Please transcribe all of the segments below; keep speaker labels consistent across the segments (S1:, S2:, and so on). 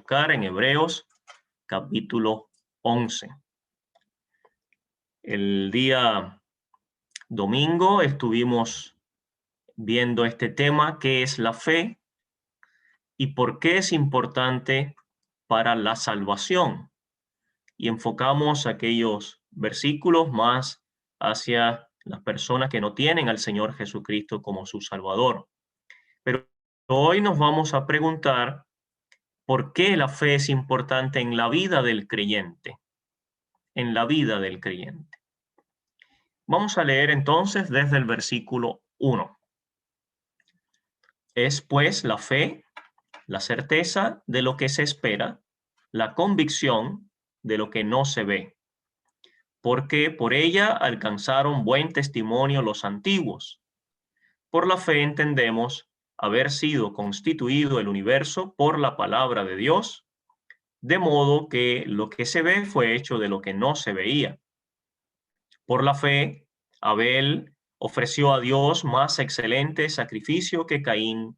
S1: buscar en Hebreos capítulo 11. El día domingo estuvimos viendo este tema, qué es la fe y por qué es importante para la salvación. Y enfocamos aquellos versículos más hacia las personas que no tienen al Señor Jesucristo como su Salvador. Pero hoy nos vamos a preguntar por qué la fe es importante en la vida del creyente. En la vida del creyente. Vamos a leer entonces desde el versículo 1. Es pues la fe, la certeza de lo que se espera, la convicción de lo que no se ve, porque por ella alcanzaron buen testimonio los antiguos. Por la fe entendemos haber sido constituido el universo por la palabra de Dios, de modo que lo que se ve fue hecho de lo que no se veía. Por la fe, Abel ofreció a Dios más excelente sacrificio que Caín,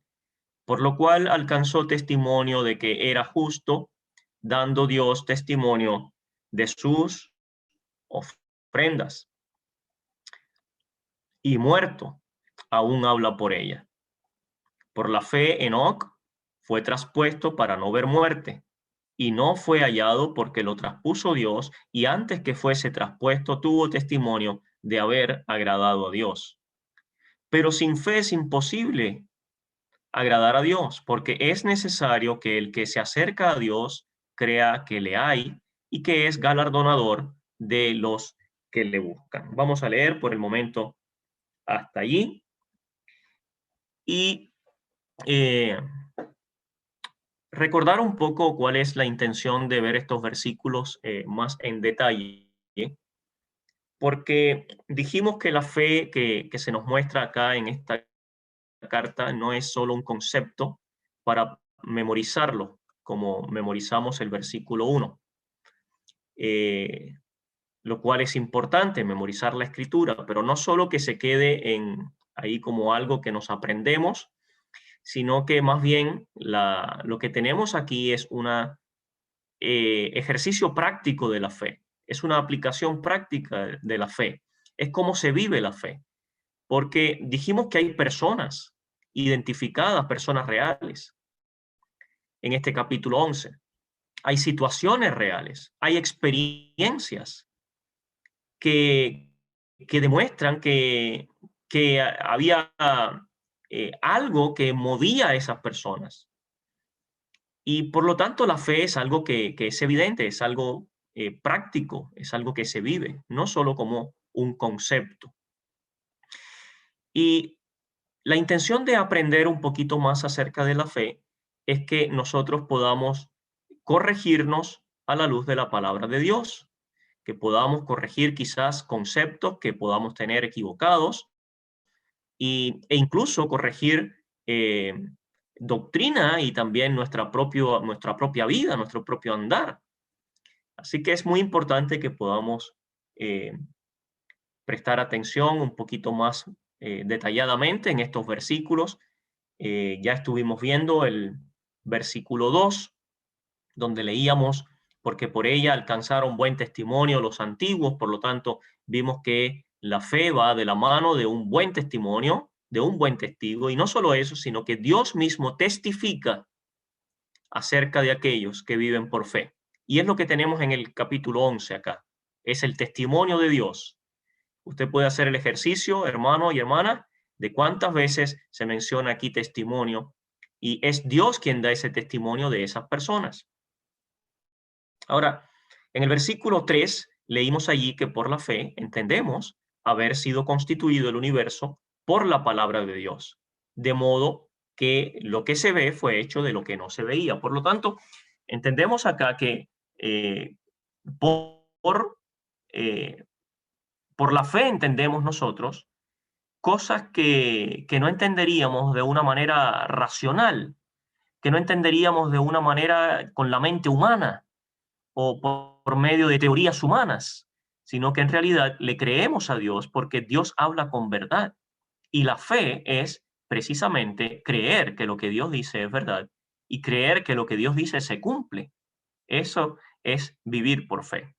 S1: por lo cual alcanzó testimonio de que era justo, dando Dios testimonio de sus ofrendas. Y muerto, aún habla por ella. Por la fe, Enoc fue traspuesto para no ver muerte, y no fue hallado porque lo traspuso Dios, y antes que fuese traspuesto tuvo testimonio de haber agradado a Dios. Pero sin fe es imposible agradar a Dios, porque es necesario que el que se acerca a Dios crea que le hay y que es galardonador de los que le buscan. Vamos a leer por el momento hasta allí y recordar un poco cuál es la intención de ver estos versículos más en detalle, porque dijimos que la fe que se nos muestra acá en esta carta no es solo un concepto para memorizarlo, como memorizamos el versículo 1, lo cual es importante, memorizar la escritura, pero no solo que se quede ahí como algo que nos aprendemos, sino que más bien lo que tenemos aquí es un ejercicio práctico de la fe, es una aplicación práctica de la fe, es cómo se vive la fe, porque dijimos que hay personas identificadas, personas reales, en este capítulo 11. Hay situaciones reales, hay experiencias que, que demuestran que había algo que movía a esas personas. Y por lo tanto la fe es algo que es evidente, es algo práctico, es algo que se vive, no solo como un concepto. Y la intención de aprender un poquito más acerca de la fe es que nosotros podamos corregirnos a la luz de la palabra de Dios, que podamos corregir quizás conceptos que podamos tener equivocados e incluso corregir doctrina y también nuestra propia vida, nuestro propio andar. Así que es muy importante que podamos eh, prestar atención un poquito más detalladamente en estos versículos. Ya estuvimos viendo el versículo 2, donde leíamos, porque por ella alcanzaron buen testimonio los antiguos, por lo tanto, vimos que la fe va de la mano de un buen testimonio, de un buen testigo, y no solo eso, sino que Dios mismo testifica acerca de aquellos que viven por fe. Y es lo que tenemos en el capítulo 11 acá, es el testimonio de Dios. Usted puede hacer el ejercicio, hermano y hermana, de cuántas veces se menciona aquí testimonio, y es Dios quien da ese testimonio de esas personas. Ahora, en el versículo 3 leímos allí que por la fe entendemos haber sido constituido el universo por la palabra de Dios, de modo que lo que se ve fue hecho de lo que no se veía. Por lo tanto, entendemos acá que por, eh, por la fe entendemos nosotros cosas que no entenderíamos de una manera racional, que no entenderíamos de una manera con la mente humana o por medio de teorías humanas, sino que en realidad le creemos a Dios porque Dios habla con verdad. Y la fe es precisamente creer que lo que Dios dice es verdad y creer que lo que Dios dice se cumple. Eso es vivir por fe.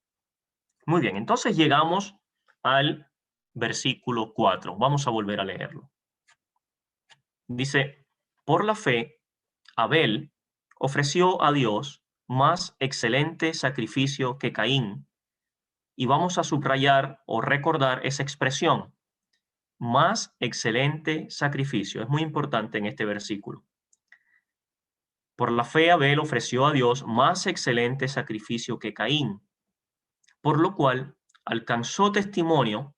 S1: Muy bien, entonces llegamos al versículo 4. Vamos a volver a leerlo. Dice, por la fe, Abel ofreció a Dios más excelente sacrificio que Caín. Y vamos a subrayar o recordar esa expresión, más excelente sacrificio. Es muy importante en este versículo. Por la fe, Abel ofreció a Dios más excelente sacrificio que Caín, por lo cual alcanzó testimonio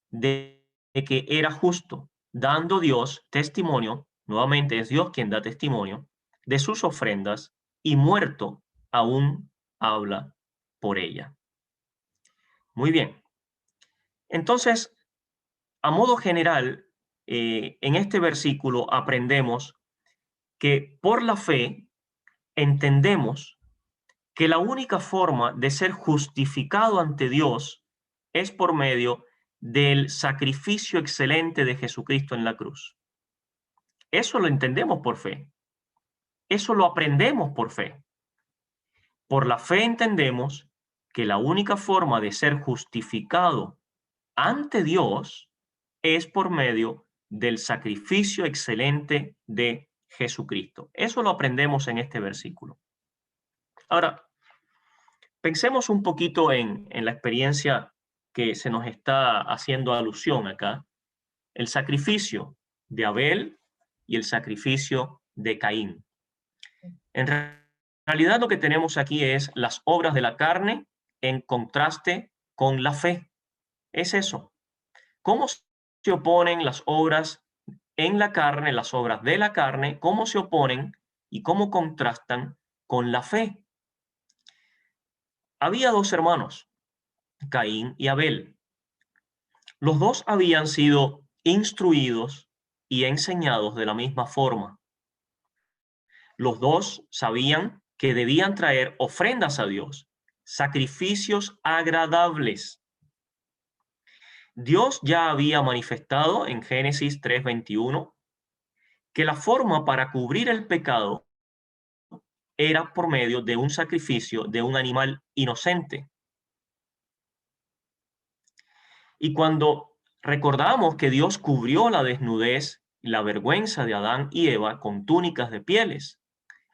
S1: de que era justo, dando Dios testimonio, nuevamente es Dios quien da testimonio, de sus ofrendas, y muerto aún habla por ella. Muy bien. Entonces, a modo general, en este versículo aprendemos que por la fe entendemos que la única forma de ser justificado ante Dios es por medio del sacrificio excelente de Jesucristo en la cruz. Eso lo entendemos por fe. Eso lo aprendemos por fe. Por la fe entendemos que la única forma de ser justificado ante Dios es por medio del sacrificio excelente de Jesucristo. Eso lo aprendemos en este versículo. Ahora, pensemos un poquito en la experiencia que se nos está haciendo alusión acá. El sacrificio de Abel y el sacrificio de Caín. En realidad lo que tenemos aquí es las obras de la carne en contraste con la fe. Es eso. ¿Cómo se oponen las obras en la carne, las obras de la carne? ¿Cómo se oponen y cómo contrastan con la fe? Había dos hermanos, Caín y Abel. Los dos habían sido instruidos y enseñados de la misma forma. Los dos sabían que debían traer ofrendas a Dios, sacrificios agradables. Dios ya había manifestado en Génesis 3:21 que la forma para cubrir el pecado era por medio de un sacrificio de un animal inocente. Y cuando recordamos que Dios cubrió la desnudez y la vergüenza de Adán y Eva con túnicas de pieles,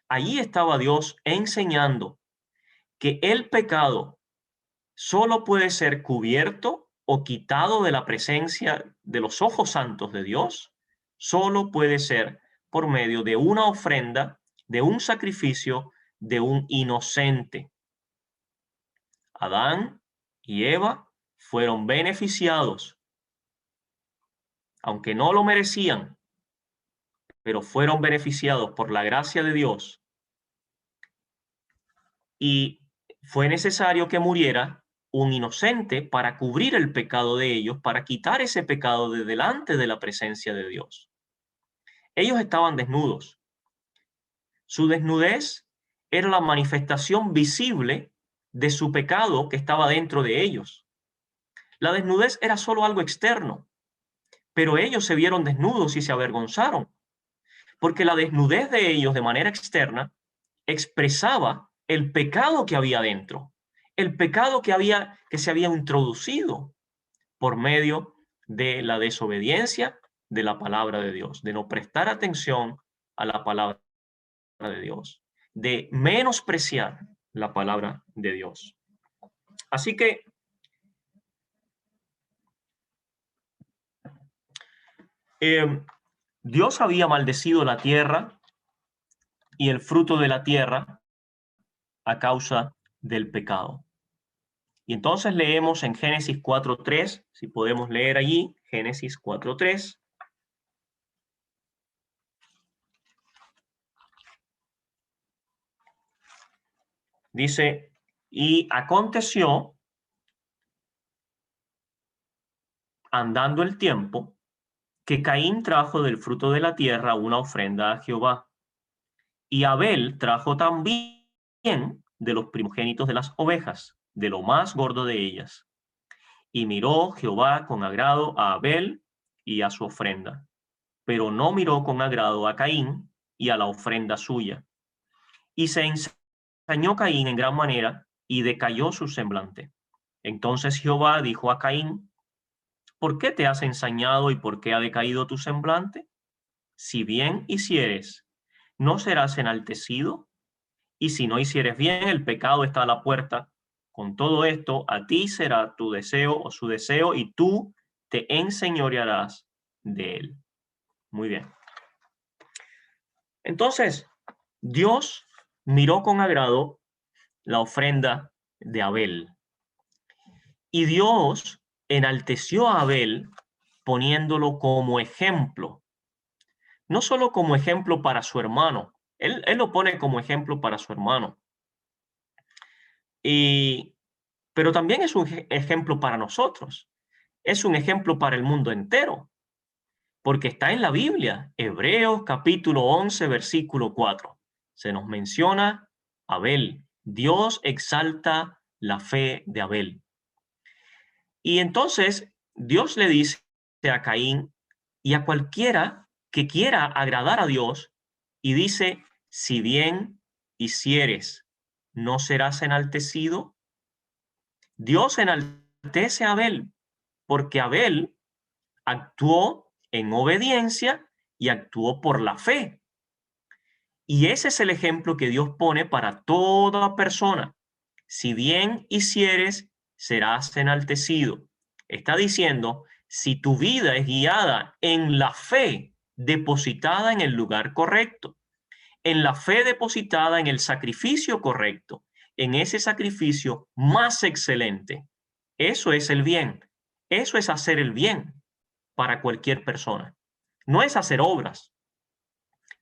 S1: allí estaba Dios enseñando que el pecado solo puede ser cubierto o quitado de la presencia de los ojos santos de Dios, solo puede ser por medio de una ofrenda, de un sacrificio, de un inocente. Adán y Eva fueron beneficiados, aunque no lo merecían, pero fueron beneficiados por la gracia de Dios. Y fue necesario que muriera un inocente para cubrir el pecado de ellos, para quitar ese pecado de delante de la presencia de Dios. Ellos estaban desnudos. Su desnudez era la manifestación visible de su pecado que estaba dentro de ellos. La desnudez era solo algo externo, pero ellos se vieron desnudos y se avergonzaron, porque la desnudez de ellos de manera externa expresaba el pecado que había dentro, el pecado que se había introducido por medio de la desobediencia de la palabra de Dios, de no prestar atención a la palabra de Dios, de menospreciar la palabra de Dios. Así que Dios había maldecido la tierra y el fruto de la tierra a causa del pecado. Y entonces leemos en Génesis 4:3, si podemos leer allí, Génesis 4:3. Dice, y aconteció, andando el tiempo, que Caín trajo del fruto de la tierra una ofrenda a Jehová. Y Abel trajo también de los primogénitos de las ovejas, de lo más gordo de ellas. Y miró Jehová con agrado a Abel y a su ofrenda, pero no miró con agrado a Caín y a la ofrenda suya. Y se ensañó Caín en gran manera y decayó su semblante. Entonces Jehová dijo a Caín: ¿por qué te has ensañado y por qué ha decaído tu semblante? Si bien hicieres, ¿no serás enaltecido? Y si no hicieres bien, el pecado está a la puerta. Con todo esto, a ti será tu deseo o su deseo, y tú te enseñorearás de él. Muy bien. Entonces, Dios miró con agrado la ofrenda de Abel. Y Dios enalteció a Abel poniéndolo como ejemplo. No solo como ejemplo para su hermano, él lo pone como ejemplo para su hermano. Pero también es un ejemplo para nosotros. Es un ejemplo para el mundo entero, porque está en la Biblia, Hebreos capítulo 11, versículo 4. Se nos menciona Abel. Dios exalta la fe de Abel. Y entonces Dios le dice a Caín y a cualquiera que quiera agradar a Dios, y dice: si bien hicieres, ¿no serás enaltecido? Dios enaltece a Abel porque Abel actuó en obediencia y actuó por la fe. Y ese es el ejemplo que Dios pone para toda persona. Si bien hicieres, serás enaltecido. Está diciendo, si tu vida es guiada en la fe depositada en el lugar correcto, en la fe depositada en el sacrificio correcto, en ese sacrificio más excelente, eso es el bien. Eso es hacer el bien para cualquier persona. No es hacer obras.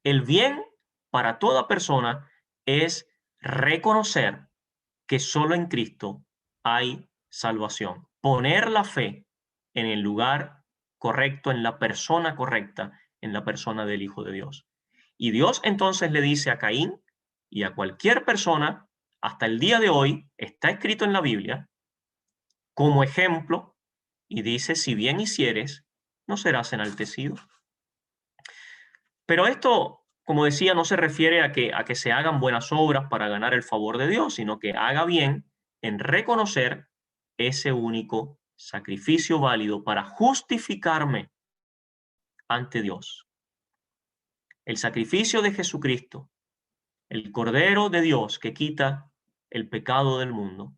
S1: El bien para toda persona es reconocer que solo en Cristo hay salvación. Poner la fe en el lugar correcto, en la persona correcta, en la persona del Hijo de Dios. Y Dios entonces le dice a Caín y a cualquier persona, hasta el día de hoy, está escrito en la Biblia, como ejemplo, y dice: si bien hicieres, no serás enaltecido. Pero esto, como decía, no se refiere a que se hagan buenas obras para ganar el favor de Dios, sino que haga bien en reconocer ese único sacrificio válido para justificarme ante Dios. El sacrificio de Jesucristo, el Cordero de Dios que quita el pecado del mundo.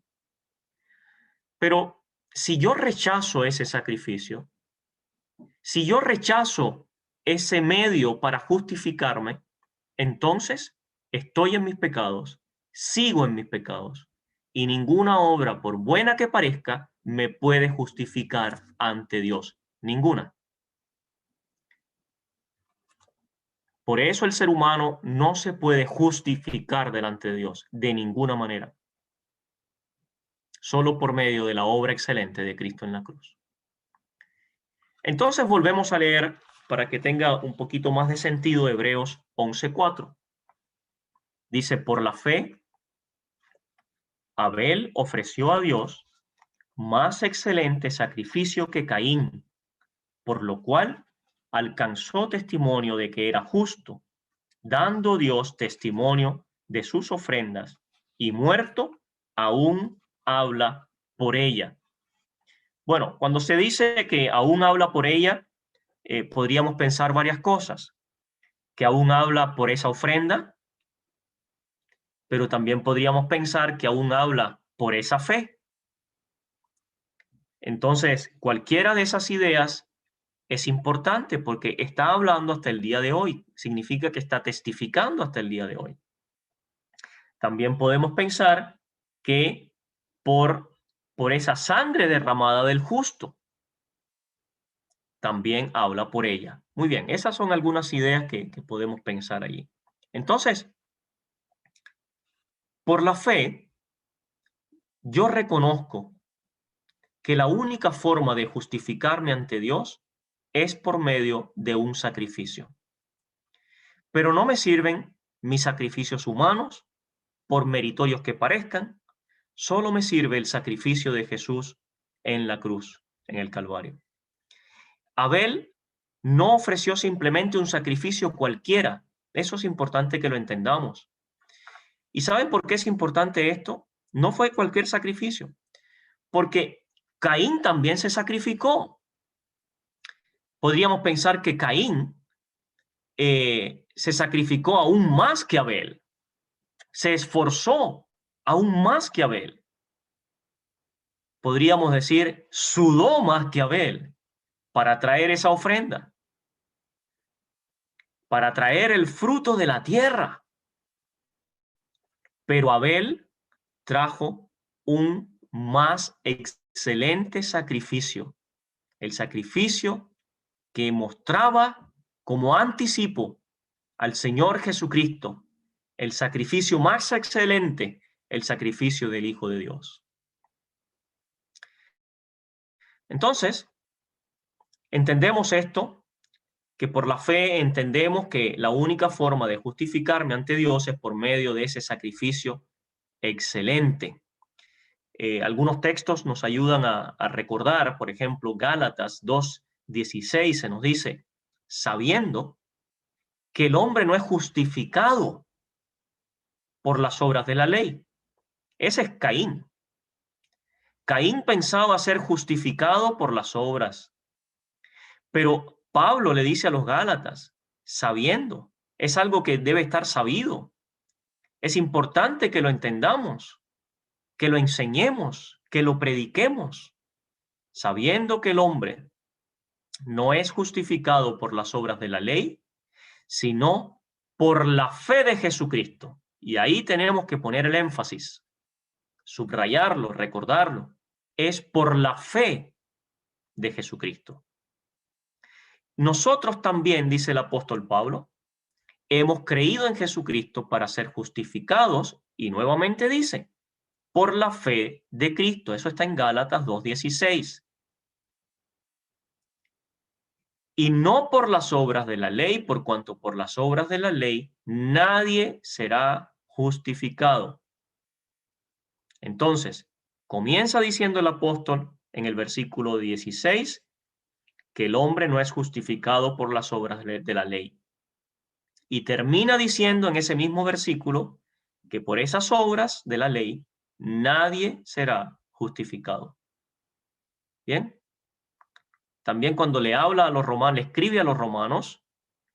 S1: Pero si yo rechazo ese sacrificio, si yo rechazo ese medio para justificarme, entonces estoy en mis pecados, sigo en mis pecados, y ninguna obra, por buena que parezca, me puede justificar ante Dios. Ninguna. Por eso el ser humano no se puede justificar delante de Dios de ninguna manera. Solo por medio de la obra excelente de Cristo en la cruz. Entonces volvemos a leer, para que tenga un poquito más de sentido, Hebreos 11:4. Dice: por la fe, Abel ofreció a Dios más excelente sacrificio que Caín, por lo cual alcanzó testimonio de que era justo, dando Dios testimonio de sus ofrendas, y muerto aún habla por ella. Bueno, cuando se dice que aún habla por ella, podríamos pensar varias cosas: que aún habla por esa ofrenda, pero también podríamos pensar que aún habla por esa fe. Entonces, cualquiera de esas ideas es importante porque está hablando hasta el día de hoy. Significa que está testificando hasta el día de hoy. También podemos pensar que por esa sangre derramada del justo, también habla por ella. Muy bien, esas son algunas ideas que podemos pensar allí. Entonces, por la fe, yo reconozco que la única forma de justificarme ante Dios es por medio de un sacrificio. Pero no me sirven mis sacrificios humanos, por meritorios que parezcan. Solo me sirve el sacrificio de Jesús en la cruz, en el Calvario. Abel no ofreció simplemente un sacrificio cualquiera. Eso es importante que lo entendamos. ¿Y saben por qué es importante esto? No fue cualquier sacrificio, porque Caín también se sacrificó. Podríamos pensar que Caín se sacrificó aún más que Abel, se esforzó aún más que Abel. Podríamos decir, sudó más que Abel para traer esa ofrenda, para traer el fruto de la tierra. Pero Abel trajo un más excelente sacrificio, el sacrificio que mostraba como anticipo al Señor Jesucristo, el sacrificio más excelente, el sacrificio del Hijo de Dios. Entonces, entendemos esto, que por la fe entendemos que la única forma de justificarme ante Dios es por medio de ese sacrificio excelente. Algunos textos nos ayudan a recordar, por ejemplo, Gálatas 2:16 se nos dice, sabiendo que el hombre no es justificado por las obras de la ley. Ese es Caín. Caín pensaba ser justificado por las obras, pero Pablo le dice a los Gálatas, sabiendo, es algo que debe estar sabido. Es importante que lo entendamos, que lo enseñemos, que lo prediquemos, sabiendo que el hombre no es justificado por las obras de la ley, sino por la fe de Jesucristo. Y ahí tenemos que poner el énfasis, subrayarlo, recordarlo. Es por la fe de Jesucristo. Nosotros también, dice el apóstol Pablo, hemos creído en Jesucristo para ser justificados, y nuevamente dice, por la fe de Cristo. Eso está en Gálatas 2:16. Y no por las obras de la ley, por cuanto por las obras de la ley nadie será justificado. Entonces, comienza diciendo el apóstol en el versículo 16 que el hombre no es justificado por las obras de la ley. Y termina diciendo en ese mismo versículo que por esas obras de la ley nadie será justificado. ¿Bien? También cuando le habla a los romanos, le escribe a los romanos,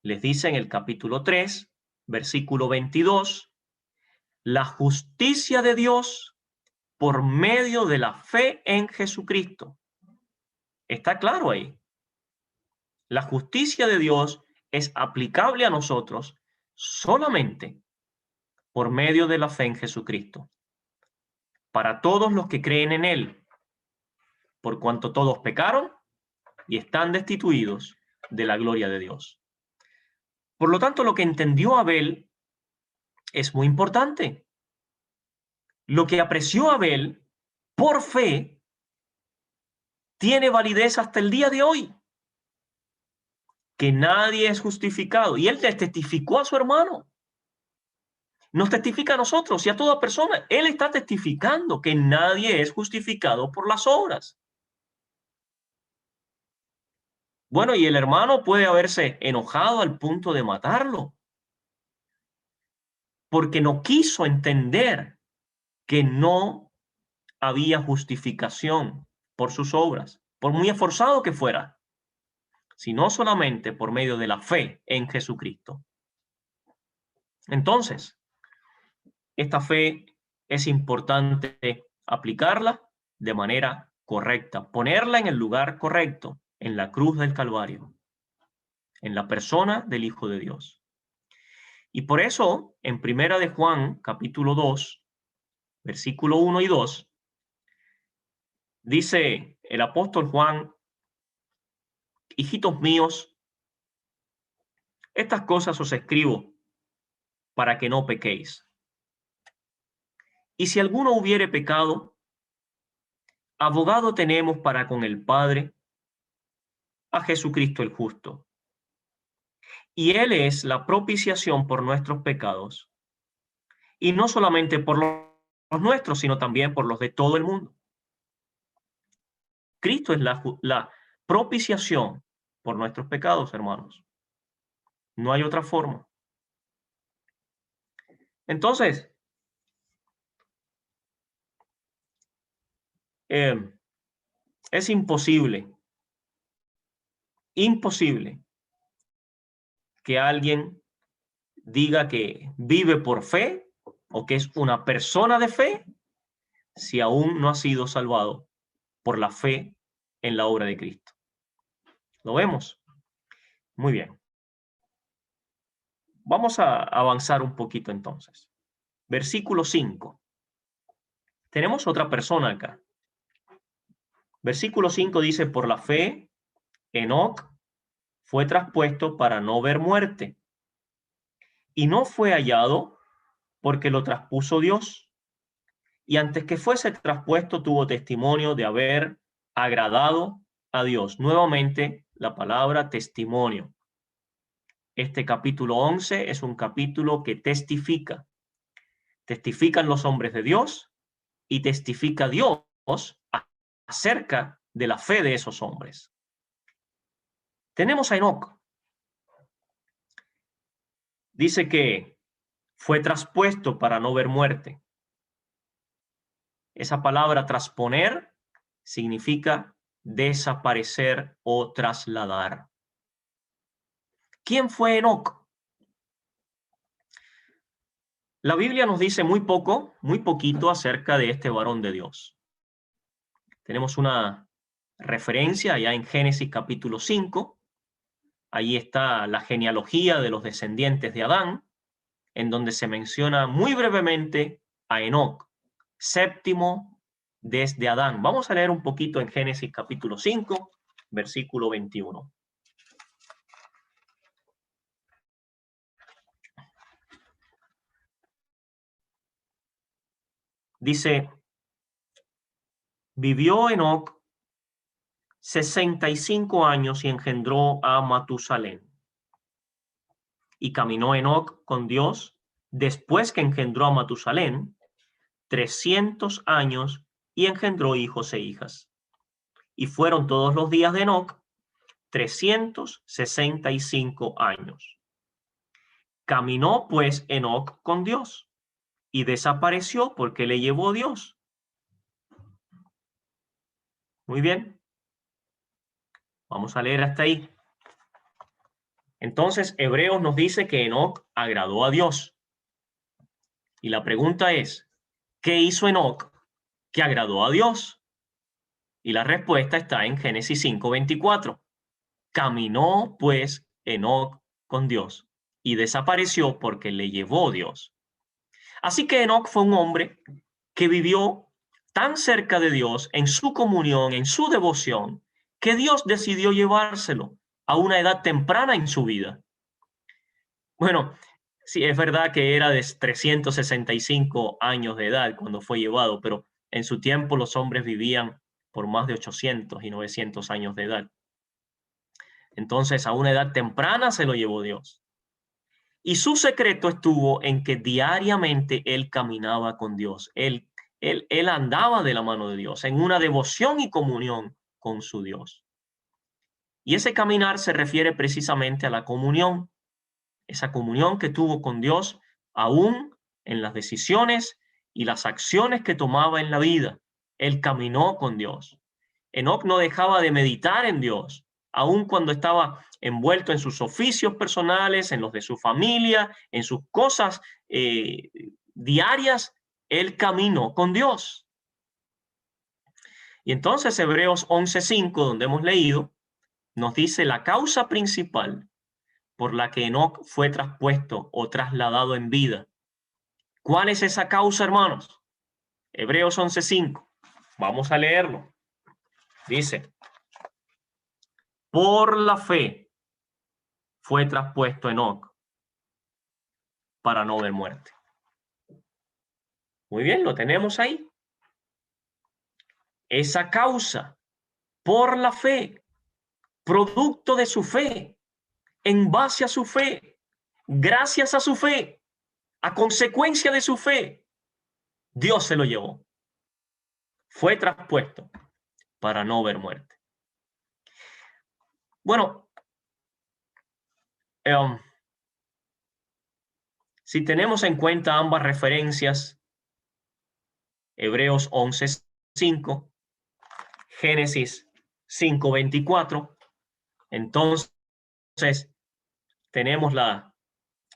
S1: les dice en el capítulo 3, versículo 22, la justicia de Dios por medio de la fe en Jesucristo. Está claro ahí. La justicia de Dios es aplicable a nosotros solamente por medio de la fe en Jesucristo. Para todos los que creen en Él, por cuanto todos pecaron y están destituidos de la gloria de Dios. Por lo tanto, lo que entendió Abel es muy importante. Lo que apreció Abel por fe tiene validez hasta el día de hoy. Que nadie es justificado. Y él le testificó a su hermano. Nos testifica a nosotros y a toda persona. Él está testificando que nadie es justificado por las obras. Bueno, y el hermano puede haberse enojado al punto de matarlo, porque no quiso entender que no había justificación por sus obras, por muy esforzado que fuera, sino solamente por medio de la fe en Jesucristo. Entonces, esta fe es importante aplicarla de manera correcta, ponerla en el lugar correcto, en la cruz del Calvario, en la persona del Hijo de Dios. Y por eso, en Primera de Juan, capítulo 2, versículo 1 y 2, dice el apóstol Juan, hijitos míos, estas cosas os escribo para que no pequéis. Y si alguno hubiere pecado, abogado tenemos para con el Padre, a Jesucristo el justo. Y Él es la propiciación por nuestros pecados, y no solamente por los nuestros, sino también por los de todo el mundo. Cristo es la propiciación por nuestros pecados, hermanos. No hay otra forma. Entonces, es imposible que alguien diga que vive por fe o que es una persona de fe si aún no ha sido salvado por la fe en la obra de Cristo. ¿Lo vemos? Muy bien. Vamos a avanzar un poquito entonces. Versículo 5. Tenemos otra persona acá. Versículo 5 dice, por la fe, Enoc fue traspuesto para no ver muerte, y no fue hallado porque lo traspuso Dios. Y antes que fuese traspuesto tuvo testimonio de haber agradado a Dios. Nuevamente la palabra testimonio. Este capítulo 11 es un capítulo que testifica. Testifican los hombres de Dios y testifica Dios acerca de la fe de esos hombres. Tenemos a Enoc. Dice que fue traspuesto para no ver muerte. Esa palabra trasponer significa desaparecer o trasladar. ¿Quién fue Enoc? La Biblia nos dice muy poquito acerca de este varón de Dios. Tenemos una referencia allá en Génesis capítulo 5. Ahí está la genealogía de los descendientes de Adán, en donde se menciona muy brevemente a Enoc, séptimo desde Adán. Vamos a leer un poquito en Génesis capítulo 5, versículo 21. Dice, vivió Enoc 65 años y engendró a Matusalén. Y caminó Enoc con Dios después que engendró a Matusalén 300 años y engendró hijos e hijas. Y fueron todos los días de Enoc 365 años. Caminó pues Enoc con Dios y desapareció porque le llevó Dios. Muy bien. Vamos a leer hasta ahí. Entonces, Hebreos nos dice que Enoc agradó a Dios. Y la pregunta es, ¿qué hizo Enoc que agradó a Dios? Y la respuesta está en Génesis 5:24. Caminó pues Enoc con Dios y desapareció porque le llevó Dios. Así que Enoc fue un hombre que vivió tan cerca de Dios en su comunión, en su devoción, que Dios decidió llevárselo a una edad temprana en su vida. Bueno, sí, es verdad que era de 365 años de edad cuando fue llevado, pero en su tiempo los hombres vivían por más de 800 y 900 años de edad. Entonces, a una edad temprana se lo llevó Dios. Y su secreto estuvo en que diariamente él caminaba con Dios. Él andaba de la mano de Dios en una devoción y comunión con su Dios. Y ese caminar se refiere precisamente a la comunión, esa comunión que tuvo con Dios aún en las decisiones y las acciones que tomaba en la vida. Él caminó con Dios. Enoc no dejaba de meditar en Dios, aun cuando estaba envuelto en sus oficios personales, en los de su familia, en sus cosas diarias. Él caminó con Dios. Y entonces Hebreos 11:5, donde hemos leído, nos dice la causa principal por la que Enoc fue traspuesto o trasladado en vida. ¿Cuál es esa causa, hermanos? Hebreos 11:5. Vamos a leerlo. Dice, por la fe fue traspuesto Enoc para no ver muerte. Muy bien, lo tenemos ahí. Esa causa, por la fe, producto de su fe, en base a su fe, gracias a su fe, a consecuencia de su fe, Dios se lo llevó. Fue traspuesto para no ver muerte. Bueno, si tenemos en cuenta ambas referencias, Hebreos 11:5 Génesis 5:24. Entonces tenemos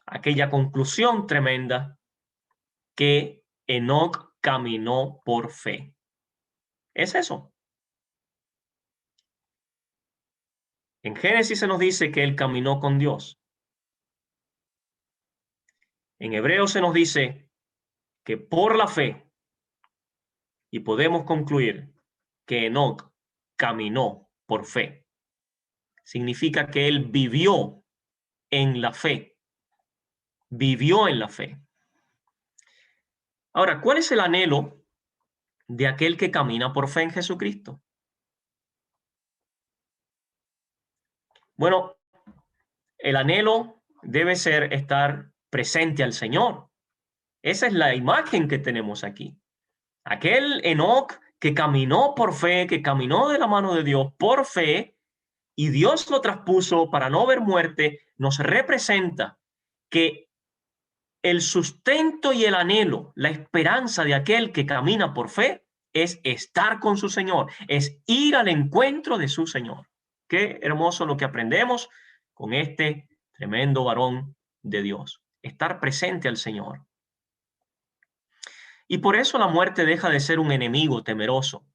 S1: aquella conclusión tremenda que Enoc caminó por fe. Es eso. En Génesis se nos dice que él caminó con Dios. En Hebreos se nos dice que por la fe, y podemos concluir que Enoc caminó por fe. Significa que él vivió en la fe. Vivió en la fe. Ahora, ¿cuál es el anhelo de aquel que camina por fe en Jesucristo? Bueno, el anhelo debe ser estar presente al Señor. Esa es la imagen que tenemos aquí. Aquel Enoc que caminó por fe, que caminó de la mano de Dios por fe, y Dios lo traspuso para no ver muerte, nos representa que el sustento y el anhelo, la esperanza de aquel que camina por fe es estar con su Señor, es ir al encuentro de su Señor. Qué hermoso lo que aprendemos con este tremendo varón de Dios, estar presente al Señor. Y por eso la muerte deja de ser un enemigo temeroso.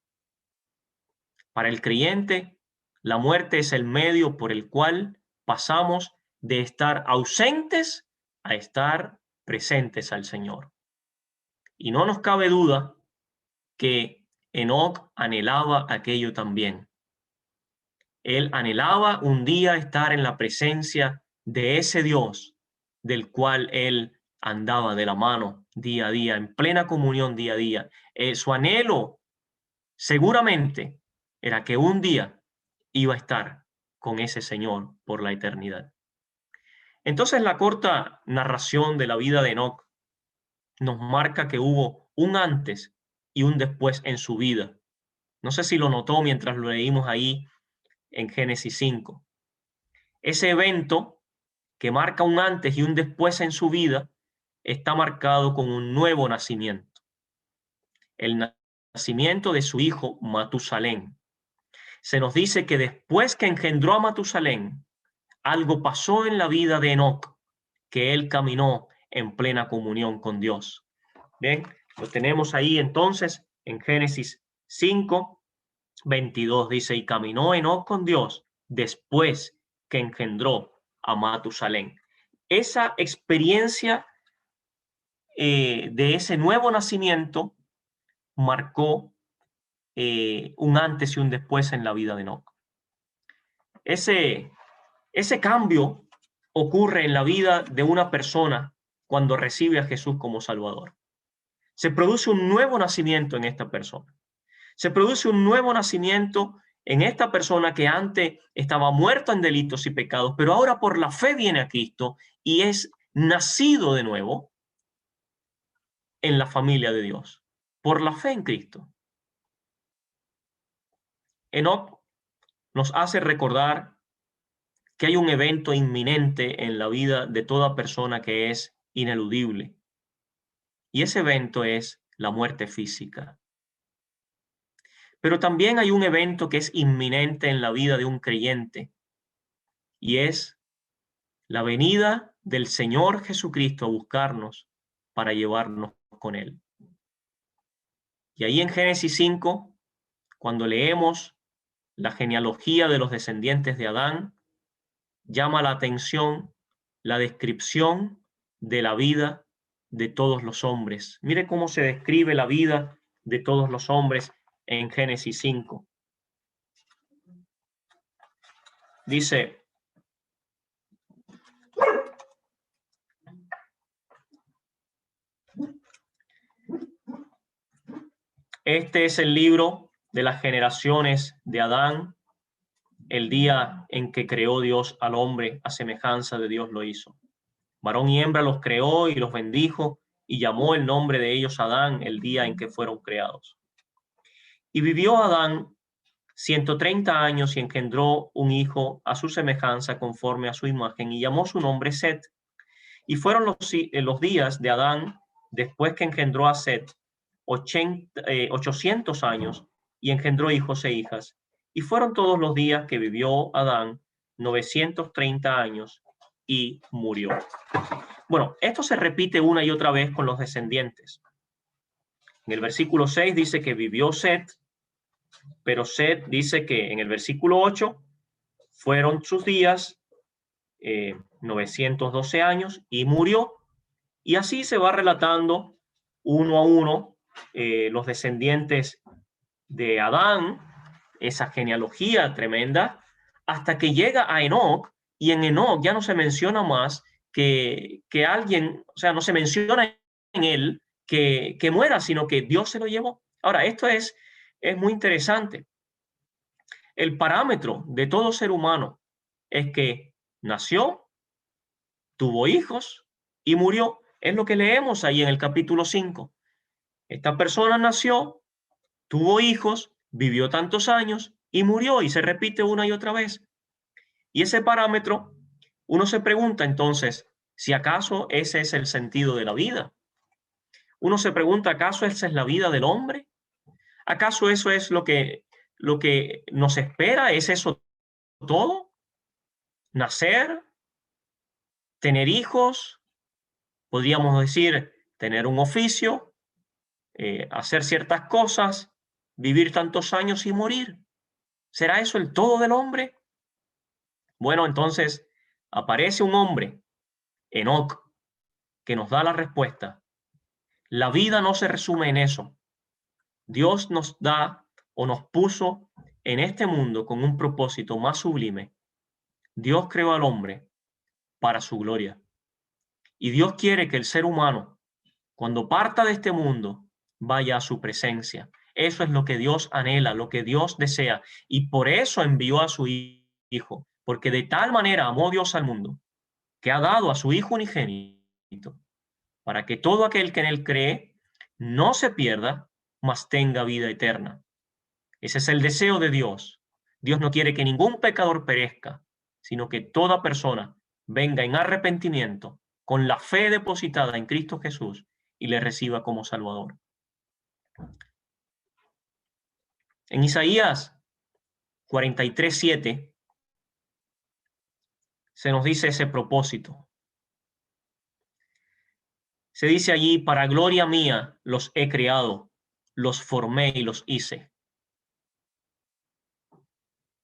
S1: Para el creyente, la muerte es el medio por el cual pasamos de estar ausentes a estar presentes al Señor. Y no nos cabe duda que Enoc anhelaba aquello también. Él anhelaba un día estar en la presencia de ese Dios del cual él andaba de la mano día a día, en plena comunión día a día. Su anhelo seguramente era que un día iba a estar con ese Señor por la eternidad. Entonces la corta narración de la vida de Enoc nos marca que hubo un antes y un después en su vida. No sé si lo notó mientras lo leímos ahí en Génesis 5. Ese evento que marca un antes y un después en su vida está marcado con un nuevo nacimiento. El nacimiento de su hijo Matusalén. Se nos dice que después que engendró a Matusalén, algo pasó en la vida de Enoc, que él caminó en plena comunión con Dios. ¿Ven? Lo tenemos ahí entonces en Génesis 5:22. Dice, y caminó Enoc con Dios después que engendró a Matusalén. Esa experiencia de ese nuevo nacimiento marcó un antes y un después en la vida de Enoc. Ese cambio ocurre en la vida de una persona cuando recibe a Jesús como Salvador. Se produce un nuevo nacimiento en esta persona. Se produce un nuevo nacimiento en esta persona que antes estaba muerta en delitos y pecados, pero ahora por la fe viene a Cristo y es nacido de nuevo en la familia de Dios, por la fe en Cristo. Enoc nos hace recordar que hay un evento inminente en la vida de toda persona que es ineludible. Y ese evento es la muerte física. Pero también hay un evento que es inminente en la vida de un creyente, y es la venida del Señor Jesucristo a buscarnos para llevarnos con Él. Y ahí en Génesis 5, cuando leemos la genealogía de los descendientes de Adán, llama la atención la descripción de la vida de todos los hombres. Mire cómo se describe la vida de todos los hombres en Génesis 5. Dice, este es el libro de las generaciones de Adán. El día en que creó Dios al hombre, a semejanza de Dios lo hizo. Varón y hembra los creó y los bendijo, y llamó el nombre de ellos Adán el día en que fueron creados. Y vivió Adán 130 años y engendró un hijo a su semejanza conforme a su imagen, y llamó su nombre Set. Y fueron los días de Adán, después que engendró a Set, 800 años, y engendró hijos e hijas. Y fueron todos los días que vivió Adán 930 años y murió. Bueno, esto se repite una y otra vez con los descendientes. En el versículo 6 dice que vivió Set, pero Set dice que en el versículo 8 fueron sus días 912 años y murió. Y así se va relatando uno a uno los descendientes de Adán, esa genealogía tremenda, hasta que llega a Enoc, y en Enoc ya no se menciona más que alguien, o sea, no se menciona en él que muera, sino que Dios se lo llevó. Ahora, esto es muy interesante. El parámetro de todo ser humano es que nació, tuvo hijos y murió. Es lo que leemos ahí en el capítulo 5. Esta persona nació, tuvo hijos, vivió tantos años y murió, y se repite una y otra vez. Y ese parámetro, uno se pregunta entonces si acaso ese es el sentido de la vida. Uno se pregunta, ¿acaso esa es la vida del hombre? ¿Acaso eso es lo que nos espera? ¿Es eso todo? ¿Nacer? ¿Tener hijos? Podríamos decir, tener un oficio, hacer ciertas cosas, vivir tantos años y morir. ¿Será eso el todo del hombre? Bueno, entonces aparece un hombre, Enoc, que nos da la respuesta. La vida no se resume en eso. Dios nos da o nos puso en este mundo con un propósito más sublime. Dios creó al hombre para su gloria. Y Dios quiere que el ser humano, cuando parta de este mundo, vaya a su presencia. Eso es lo que Dios anhela, lo que Dios desea. Y por eso envió a su Hijo. Porque de tal manera amó Dios al mundo, que ha dado a su Hijo unigénito, para que todo aquel que en él cree no se pierda, mas tenga vida eterna. Ese es el deseo de Dios. Dios no quiere que ningún pecador perezca, sino que toda persona venga en arrepentimiento, con la fe depositada en Cristo Jesús, y le reciba como Salvador. En Isaías 43:7 se nos dice ese propósito. Se dice allí, para gloria mía los he creado, los formé y los hice.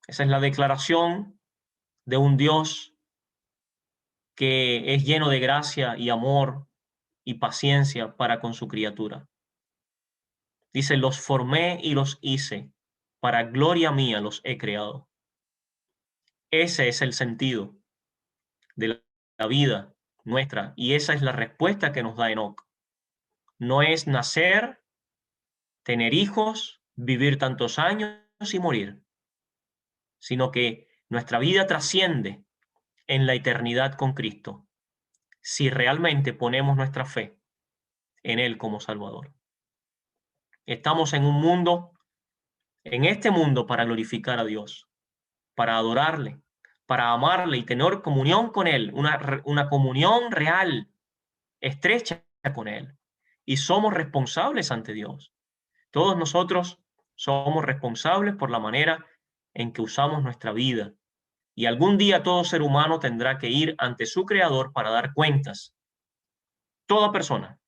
S1: Esa es la declaración de un Dios que es lleno de gracia y amor y paciencia para con su criatura. Dice, los formé y los hice, para gloria mía los he creado. Ese es el sentido de la vida nuestra, y esa es la respuesta que nos da Enoc. No es nacer, tener hijos, vivir tantos años y morir, sino que nuestra vida trasciende en la eternidad con Cristo, si realmente ponemos nuestra fe en Él como Salvador. Estamos en un mundo, en este mundo, para glorificar a Dios, para adorarle, para amarle y tener comunión con Él, una comunión real, estrecha con Él. Y somos responsables ante Dios. Todos nosotros somos responsables por la manera en que usamos nuestra vida. Y algún día todo ser humano tendrá que ir ante su Creador para dar cuentas. Toda persona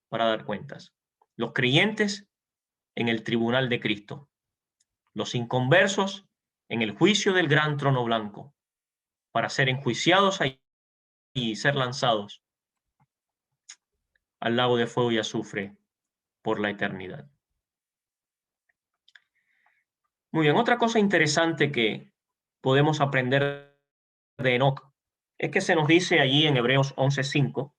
S1: para dar cuentas. Los creyentes en el tribunal de Cristo. Los inconversos en el juicio del gran trono blanco, para ser enjuiciados ahí y ser lanzados al lago de fuego y azufre por la eternidad. Muy bien, otra cosa interesante que podemos aprender de Enoc es que se nos dice allí en Hebreos 11:5,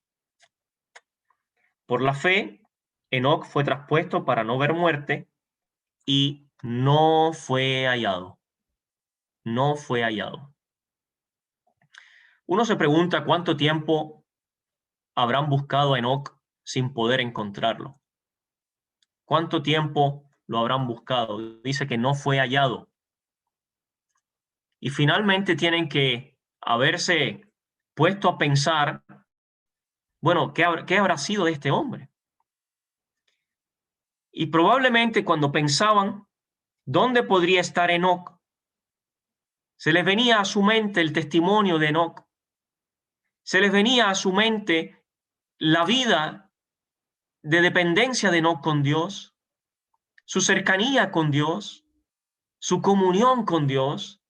S1: por la fe, Enoc fue traspuesto para no ver muerte y no fue hallado. No fue hallado. Uno se pregunta cuánto tiempo habrán buscado a Enoc sin poder encontrarlo. ¿Cuánto tiempo lo habrán buscado? Dice que no fue hallado. Y finalmente tienen que haberse puesto a pensar, bueno, ¿qué habrá sido de este hombre? Y probablemente cuando pensaban ¿Dónde podría estar Enoc? Se les venía a su mente el testimonio de Enoc. Se les venía a su mente la vida de dependencia de Enoc con Dios, su cercanía con Dios, su comunión con Dios,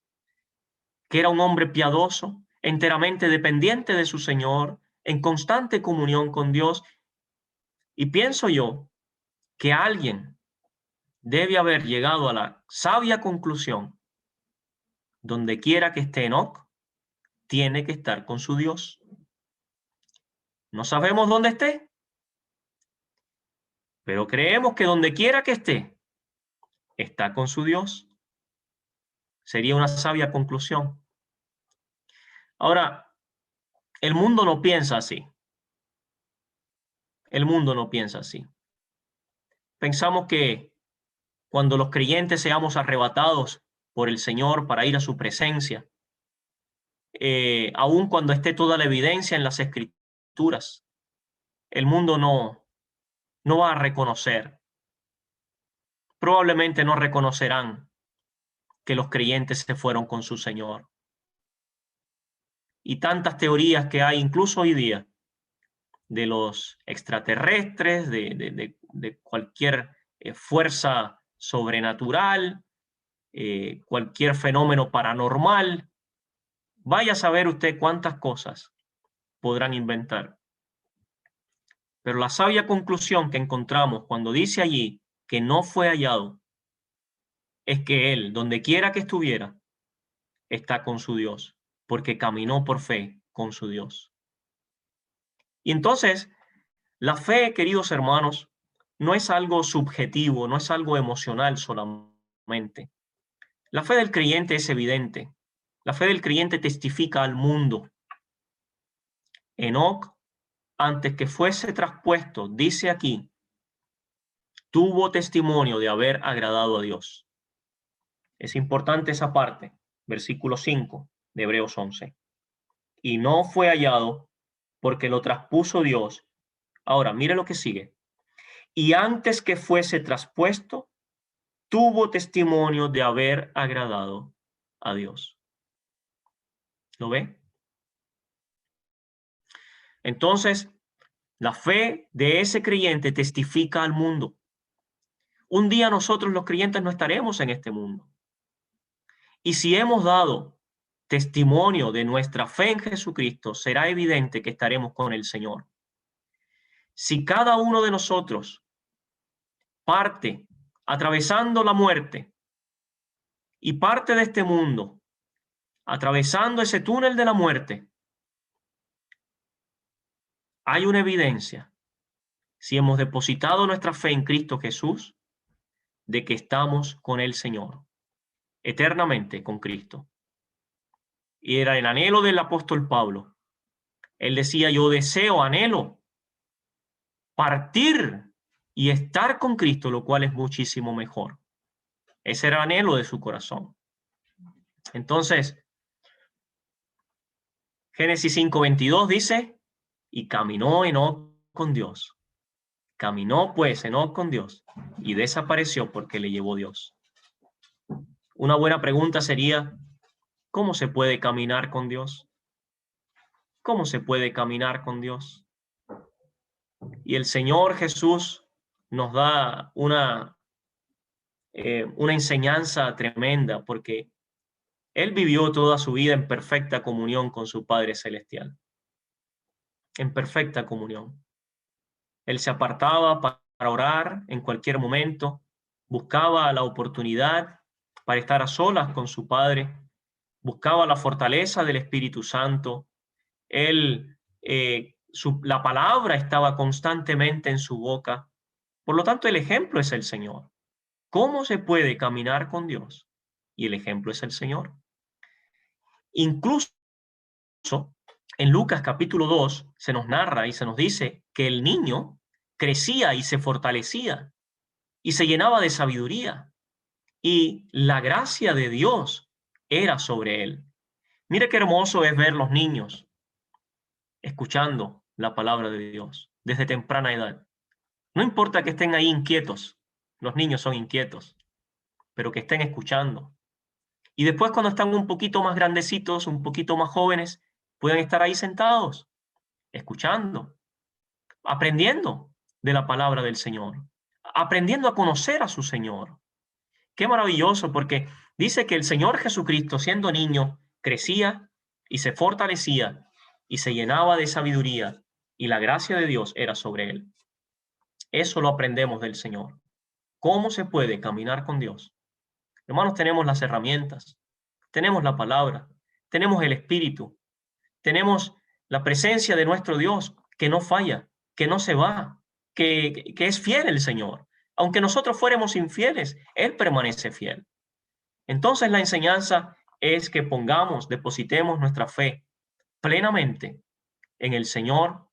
S1: que era un hombre piadoso, enteramente dependiente de su Señor, en constante comunión con Dios. Y pienso yo que alguien debe haber llegado a la sabia conclusión: donde quiera que esté Enoc, tiene que estar con su Dios. No sabemos dónde esté, pero creemos que donde quiera que esté, está con su Dios. Sería una sabia conclusión. Ahora, el mundo no piensa así. El mundo no piensa así. Pensamos que cuando los creyentes seamos arrebatados por el Señor para ir a su presencia, aun cuando esté toda la evidencia en las Escrituras, el mundo no va a reconocer. Probablemente no reconocerán que los creyentes se fueron con su Señor. Y tantas teorías que hay, incluso hoy día, de los extraterrestres, de cualquier fuerza sobrenatural, cualquier fenómeno paranormal. Vaya a saber usted cuántas cosas podrán inventar. Pero la sabia conclusión que encontramos cuando dice allí que no fue hallado es que él, donde quiera que estuviera, está con su Dios, porque caminó por fe con su Dios. Y entonces, la fe, queridos hermanos, no es algo subjetivo, no es algo emocional solamente. La fe del creyente es evidente. La fe del creyente testifica al mundo. Enoc, antes que fuese traspuesto, dice aquí, tuvo testimonio de haber agradado a Dios. Es importante esa parte, versículo 5 de Hebreos 11. Y no fue hallado porque lo traspuso Dios. Ahora, mire lo que sigue. Y antes que fuese traspuesto, tuvo testimonio de haber agradado a Dios. ¿Lo ve? Entonces, la fe de ese creyente testifica al mundo. Un día nosotros los creyentes no estaremos en este mundo. Y si hemos dado testimonio de nuestra fe en Jesucristo, será evidente que estaremos con el Señor. Si cada uno de nosotros parte atravesando la muerte y parte de este mundo, atravesando ese túnel de la muerte, hay una evidencia, si hemos depositado nuestra fe en Cristo Jesús, de que estamos con el Señor, eternamente con Cristo. Y era el anhelo del apóstol Pablo. Él decía, yo deseo, anhelo partir y estar con Cristo, lo cual es muchísimo mejor. Ese era el anhelo de su corazón. Entonces, Génesis 5:22 dice, y caminó Enoc con Dios. Caminó pues Enoc con Dios y desapareció porque le llevó Dios. Una buena pregunta sería, ¿cómo se puede caminar con Dios? ¿Cómo se puede caminar con Dios? Y el Señor Jesús nos da una enseñanza tremenda, porque Él vivió toda su vida en perfecta comunión con su Padre Celestial. En perfecta comunión. Él se apartaba para orar en cualquier momento, buscaba la oportunidad para estar a solas con su Padre, buscaba la fortaleza del Espíritu Santo. Él, la palabra estaba constantemente en su boca. Por lo tanto, el ejemplo es el Señor. ¿Cómo se puede caminar con Dios? Y el ejemplo es el Señor. Incluso en Lucas capítulo 2 se nos narra y se nos dice que el niño crecía y se fortalecía y se llenaba de sabiduría y la gracia de Dios era sobre él. Mire qué hermoso es ver los niños escuchando la palabra de Dios desde temprana edad. No importa que estén ahí inquietos, los niños son inquietos, pero que estén escuchando. Y después cuando están un poquito más grandecitos, un poquito más jóvenes, pueden estar ahí sentados, escuchando, aprendiendo de la palabra del Señor, aprendiendo a conocer a su Señor. Qué maravilloso, porque dice que el Señor Jesucristo, siendo niño, crecía y se fortalecía y se llenaba de sabiduría y la gracia de Dios era sobre él. Eso lo aprendemos del Señor. ¿Cómo se puede caminar con Dios? Hermanos, tenemos las herramientas, tenemos la palabra, tenemos el Espíritu, tenemos la presencia de nuestro Dios que no falla, que no se va, que es fiel el Señor. Aunque nosotros fuéramos infieles, Él permanece fiel. Entonces la enseñanza es que pongamos, depositemos nuestra fe plenamente en el Señor,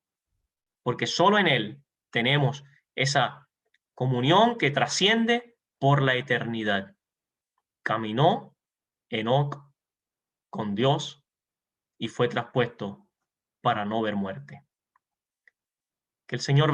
S1: porque solo en Él tenemos esa comunión que trasciende por la eternidad. Caminó Enoc con Dios y fue traspuesto para no ver muerte. Que el Señor